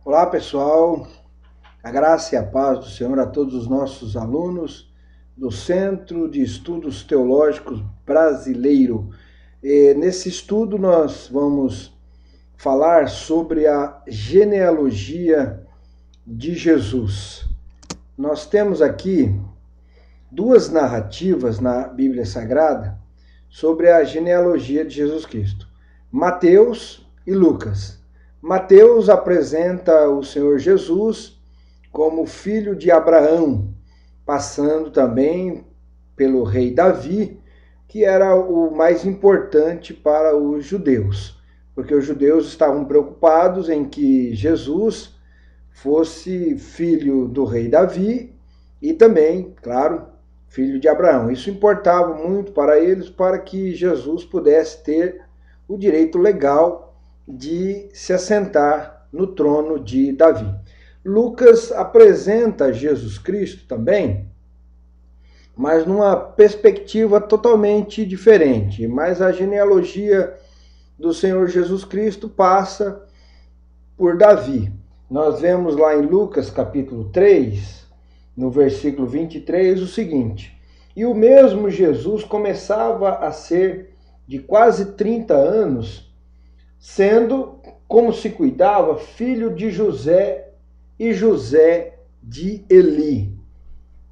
Olá pessoal, a graça e a paz do Senhor a todos os nossos alunos do Centro de Estudos Teológicos Brasileiro. Nesse estudo nós vamos falar sobre a genealogia de Jesus. Nós temos aqui duas narrativas na Bíblia Sagrada sobre a genealogia de Jesus Cristo, Mateus e Lucas. Mateus apresenta o Senhor Jesus como filho de Abraão, passando também pelo rei Davi, que era o mais importante para os judeus, porque os judeus estavam preocupados em que Jesus fosse filho do rei Davi e também, claro, filho de Abraão. Isso importava muito para eles, para que Jesus pudesse ter o direito legal de se assentar no trono de Davi. Lucas apresenta Jesus Cristo também, mas numa perspectiva totalmente diferente. Mas a genealogia do Senhor Jesus Cristo passa por Davi. Nós vemos lá em Lucas capítulo 3, no versículo 23, o seguinte: E o mesmo Jesus começava a ser de quase 30 anos, sendo, como se cuidava, filho de José, e José de Eli,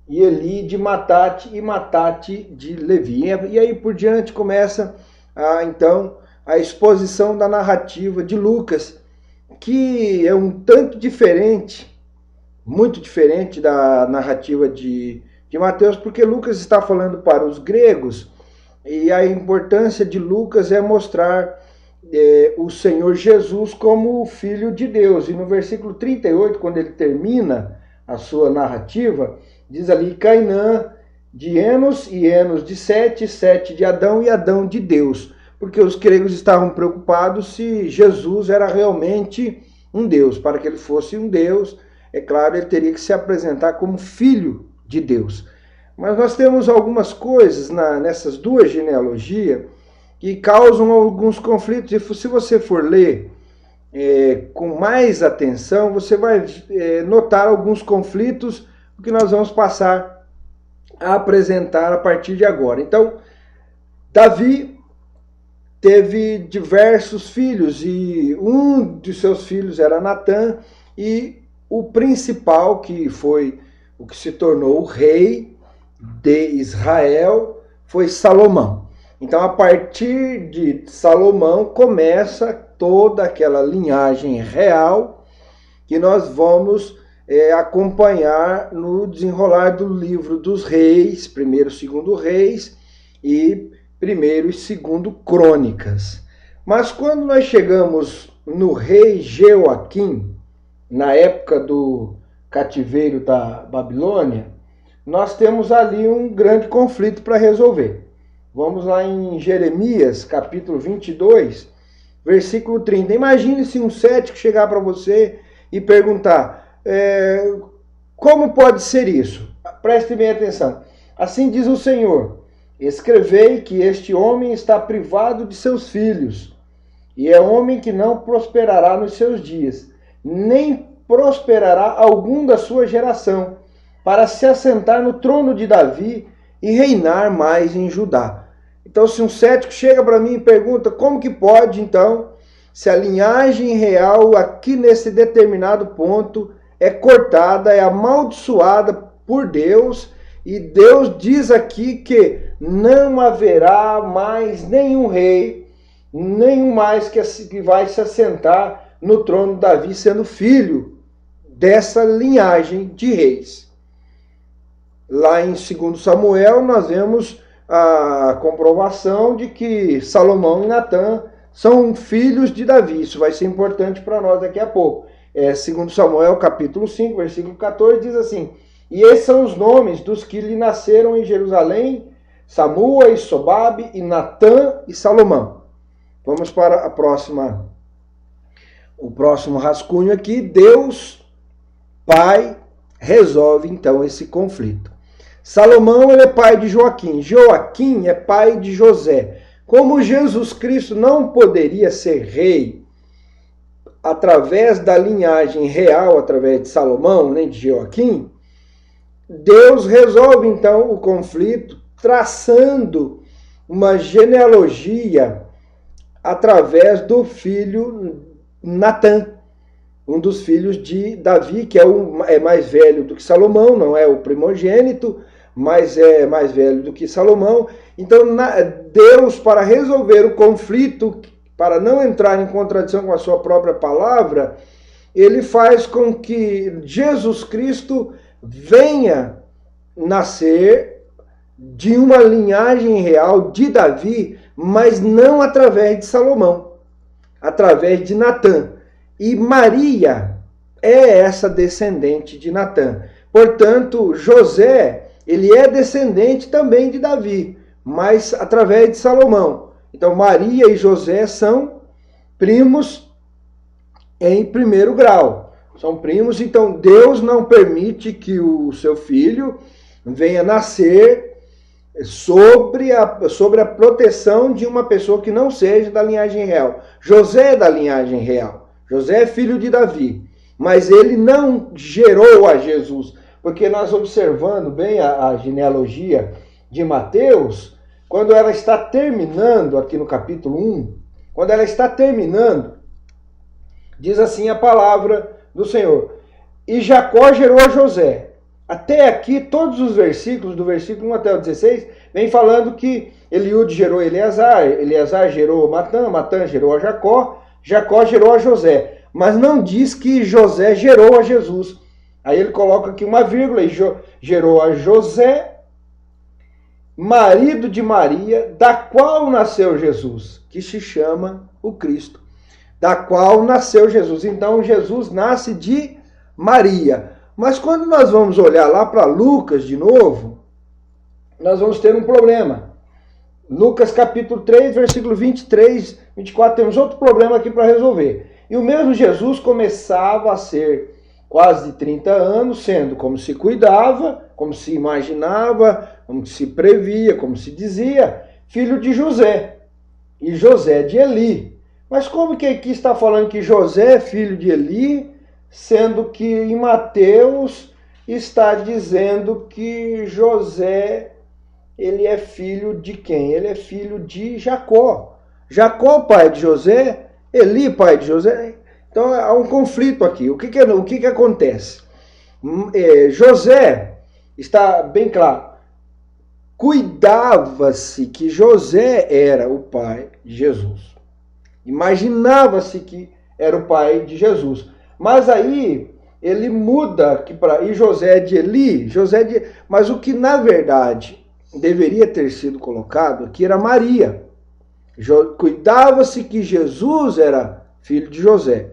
e Eli de Matate, e Matate de Levi. E aí por diante começa então a exposição da narrativa de Lucas, que é um tanto diferente, muito diferente da narrativa de Mateus, porque Lucas está falando para os gregos, e a importância de Lucas é mostrar o Senhor Jesus como o Filho de Deus. E no versículo 38, quando ele termina a sua narrativa, diz ali: Cainã de Enos, e Enos de Sete, Sete de Adão, e Adão de Deus. Porque os gregos estavam preocupados se Jesus era realmente um Deus. Para que ele fosse um Deus, é claro, ele teria que se apresentar como Filho de Deus. Mas nós temos algumas coisas nessas duas genealogias que causam alguns conflitos. E se você for ler com mais atenção, você vai notar alguns conflitos que nós vamos passar a apresentar a partir de agora. Então, Davi teve diversos filhos, e um de seus filhos era Natã, e o principal, que foi o que se tornou o rei de Israel, foi Salomão. Então, a partir de Salomão, começa toda aquela linhagem real que nós vamos acompanhar no desenrolar do livro dos reis, primeiro e segundo reis, e primeiro e segundo crônicas. Mas quando nós chegamos no rei Jeoaquim, na época do cativeiro da Babilônia, nós temos ali um grande conflito para resolver. Vamos lá em Jeremias, capítulo 22, versículo 30. Imagine se um cético chegar para você e perguntar, como pode ser isso? Preste bem atenção. Assim diz o Senhor: escrevei que este homem está privado de seus filhos, e é homem que não prosperará nos seus dias, nem prosperará algum da sua geração, para se assentar no trono de Davi e reinar mais em Judá. Então, se um cético chega para mim e pergunta como que pode, então, se a linhagem real aqui nesse determinado ponto é cortada, é amaldiçoada por Deus, e Deus diz aqui que não haverá mais nenhum rei, nenhum mais que vai se assentar no trono de Davi, sendo filho dessa linhagem de reis. Lá em 2 Samuel, nós vemos a comprovação de que Salomão e Natã são filhos de Davi. Isso vai ser importante para nós daqui a pouco. 2 Samuel, capítulo 5, versículo 14, diz assim: E esses são os nomes dos que lhe nasceram em Jerusalém: Samua e Sobabe, e Natã e Salomão. Vamos para o próximo rascunho aqui. Deus, Pai, resolve então esse conflito. Salomão, ele é pai de Joaquim. Joaquim é pai de José. Como Jesus Cristo não poderia ser rei através da linhagem real, através de Salomão, nem de Joaquim, Deus resolve então o conflito traçando uma genealogia através do filho Natã, um dos filhos de Davi, que é mais velho do que Salomão, não é o primogênito, mas é mais velho do que Salomão. Então Deus, para resolver o conflito, para não entrar em contradição com a sua própria palavra, ele faz com que Jesus Cristo venha nascer de uma linhagem real de Davi, mas não através de Salomão, através de Natã. E Maria é essa descendente de Natã. Portanto, José, ele é descendente também de Davi, mas através de Salomão. Então, Maria e José são primos em primeiro grau. São primos, então Deus não permite que o seu filho venha nascer sobre a proteção de uma pessoa que não seja da linhagem real. José é da linhagem real. José é filho de Davi. Mas ele não gerou a Jesus. Porque nós observando bem a genealogia de Mateus, quando ela está terminando, aqui no capítulo 1, quando ela está terminando, diz assim a palavra do Senhor: e Jacó gerou a José. Até aqui, todos os versículos, do versículo 1 até o 16, vem falando que Eliúde gerou Eleazar, Eleazar gerou Matã, Matã gerou a Jacó, Jacó gerou a José. Mas não diz que José gerou a Jesus. Aí ele coloca aqui uma vírgula e gerou a José, marido de Maria, da qual nasceu Jesus, que se chama o Cristo. Da qual nasceu Jesus. Então Jesus nasce de Maria. Mas quando nós vamos olhar lá para Lucas de novo, nós vamos ter um problema. Lucas capítulo 3, versículo 23, 24, temos outro problema aqui para resolver. E o mesmo Jesus começava a ser quase 30 anos, sendo como se cuidava, como se imaginava, como se previa, como se dizia, filho de José. E José de Eli. Mas como que aqui está falando que José é filho de Eli, sendo que em Mateus está dizendo que José, ele é filho de quem? Ele é filho de Jacó. Jacó, pai de José, Eli, pai de José. Então há um conflito aqui. O que acontece? José, está bem claro, cuidava-se que José era o pai de Jesus. Imaginava-se que era o pai de Jesus. Mas aí ele muda aqui para e José de Eli, mas o que na verdade deveria ter sido colocado aqui era Maria. Cuidava-se que Jesus era filho de José.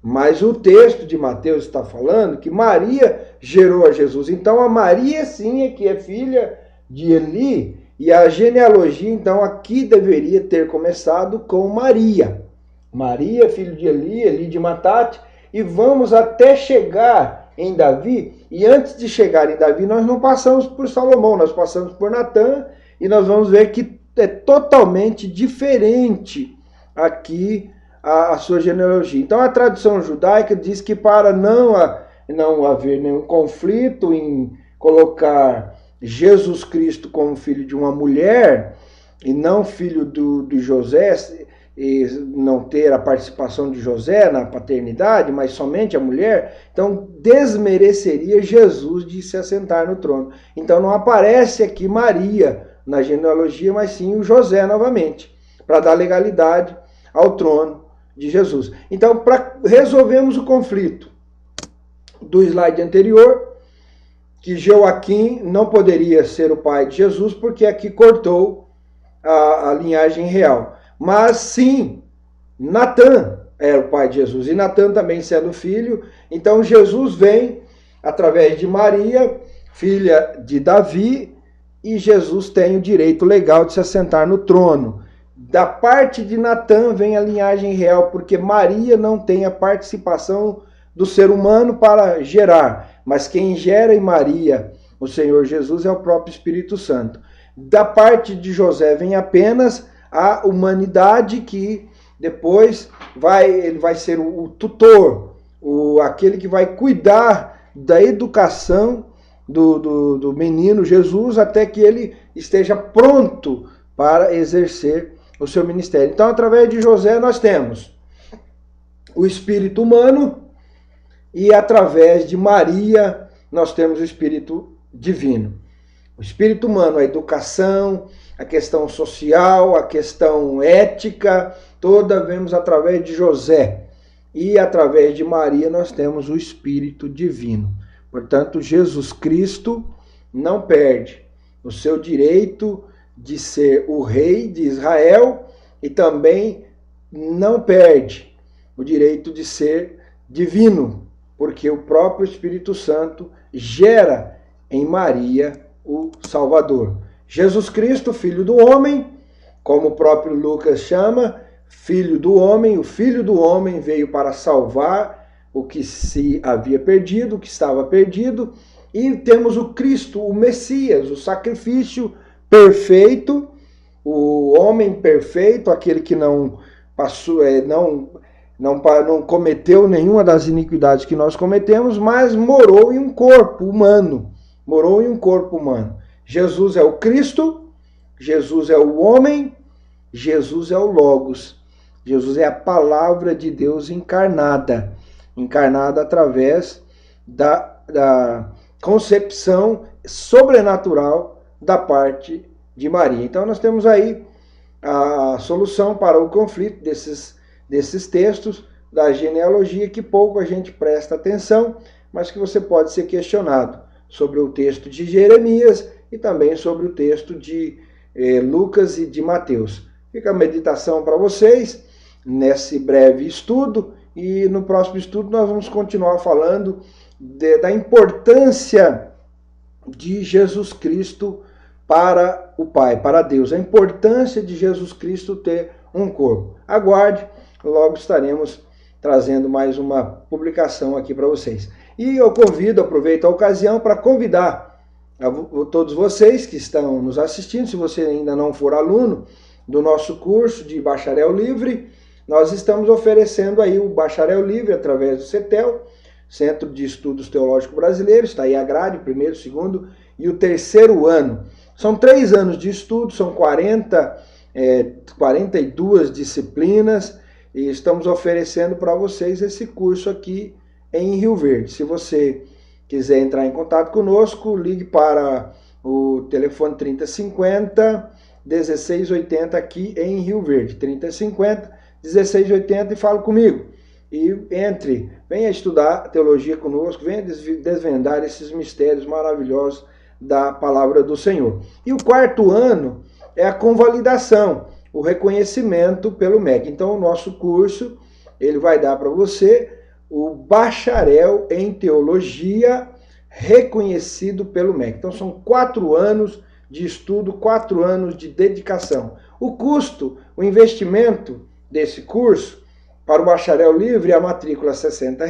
Mas o texto de Mateus está falando que Maria gerou a Jesus. Então a Maria sim é que é filha de Eli. E a genealogia, então, aqui deveria ter começado com Maria. Maria, filho de Eli, Eli de Matate. E vamos até chegar em Davi. E antes de chegar em Davi, nós não passamos por Salomão, nós passamos por Natã. E nós vamos ver que é totalmente diferente aqui a sua genealogia. Então a tradição judaica diz que para não haver nenhum conflito em colocar Jesus Cristo como filho de uma mulher e não filho de José, e não ter a participação de José na paternidade, mas somente a mulher, então desmereceria Jesus de se assentar no trono. Então não aparece aqui Maria na genealogia, mas sim o José novamente, para dar legalidade ao trono de Jesus. Então, para resolvermos o conflito do slide anterior, que Joaquim não poderia ser o pai de Jesus, porque aqui cortou a linhagem real. Mas sim, Natã era o pai de Jesus, e Natã também sendo filho. Então Jesus vem através de Maria, filha de Davi, e Jesus tem o direito legal de se assentar no trono. Da parte de Natã vem a linhagem real, porque Maria não tem a participação do ser humano para gerar, mas quem gera em Maria, o Senhor Jesus, é o próprio Espírito Santo. Da parte de José vem apenas a humanidade que depois ele vai ser o tutor, aquele que vai cuidar da educação do menino Jesus até que ele esteja pronto para exercer o seu ministério. Então, através de José, nós temos o espírito humano e através de Maria, nós temos o espírito divino. O espírito humano, a educação, a questão social, a questão ética, toda vemos através de José. E através de Maria nós temos o espírito divino. Portanto, Jesus Cristo não perde o seu direito de ser o rei de Israel e também não perde o direito de ser divino, porque o próprio Espírito Santo gera em Maria o Salvador. Jesus Cristo, filho do homem, como o próprio Lucas chama, filho do homem, o filho do homem veio para salvar o que se havia perdido, o que estava perdido, e temos o Cristo, o Messias, o sacrifício perfeito, o homem perfeito, aquele que não passou, não cometeu nenhuma das iniquidades que nós cometemos, mas morou em um corpo humano. Morou em um corpo humano. Jesus é o Cristo, Jesus é o homem, Jesus é o Logos. Jesus é a palavra de Deus encarnada. Encarnada através da concepção sobrenatural da parte de Maria. Então nós temos aí a solução para o conflito desses textos da genealogia que pouco a gente presta atenção, mas que você pode ser questionado sobre o texto de Jeremias e também sobre o texto de Lucas e de Mateus. Fica a meditação para vocês nesse breve estudo e no próximo estudo nós vamos continuar falando da importância de Jesus Cristo para o Pai, para Deus, a importância de Jesus Cristo ter um corpo. Aguarde, logo estaremos trazendo mais uma publicação aqui para vocês. E eu aproveito a ocasião para convidar todos vocês que estão nos assistindo, se você ainda não for aluno do nosso curso de Bacharel Livre, nós estamos oferecendo aí o Bacharel Livre através do CETEL, Centro de Estudos Teológicos Brasileiros, está aí a grade, primeiro, segundo e o terceiro ano. São 3 anos de estudo, são 42 disciplinas e estamos oferecendo para vocês esse curso aqui em Rio Verde. Se você quiser entrar em contato conosco, ligue para o telefone 3050 1680 aqui em Rio Verde, 3050 1680 e fale comigo. E venha estudar teologia conosco, venha desvendar esses mistérios maravilhosos da palavra do Senhor. E o 4º ano é a convalidação, o reconhecimento pelo MEC. Então o nosso curso, ele vai dar para você o bacharel em teologia reconhecido pelo MEC. Então são 4 anos de estudo, 4 anos de dedicação. O custo, o investimento desse curso para o bacharel livre, a matrícula R$ 60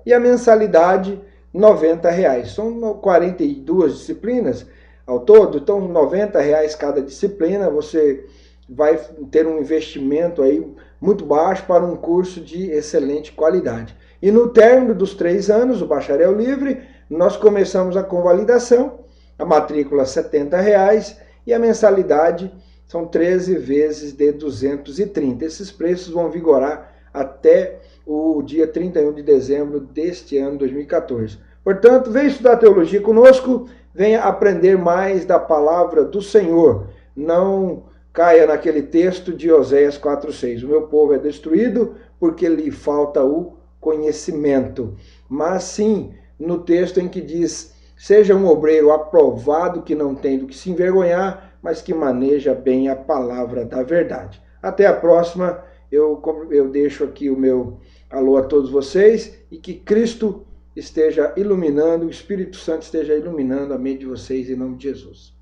e a mensalidade R$ 90. São 42 disciplinas ao todo, então R$ 90 cada disciplina. Você vai ter um investimento aí muito baixo para um curso de excelente qualidade. E no término dos 3 anos, o bacharel livre, nós começamos a convalidação, a matrícula R$ 70 e a mensalidade são 13 vezes de 230. Esses preços vão vigorar até o dia 31 de dezembro deste ano 2014. Portanto, venha estudar teologia conosco, venha aprender mais da palavra do Senhor. Não caia naquele texto de Oséias 4:6. O meu povo é destruído porque lhe falta o conhecimento. Mas sim, no texto em que diz: seja um obreiro aprovado, que não tem do que se envergonhar, mas que maneja bem a palavra da verdade. Até a próxima. Eu deixo aqui o meu alô a todos vocês e que Cristo esteja iluminando, o Espírito Santo esteja iluminando a mente de vocês em nome de Jesus.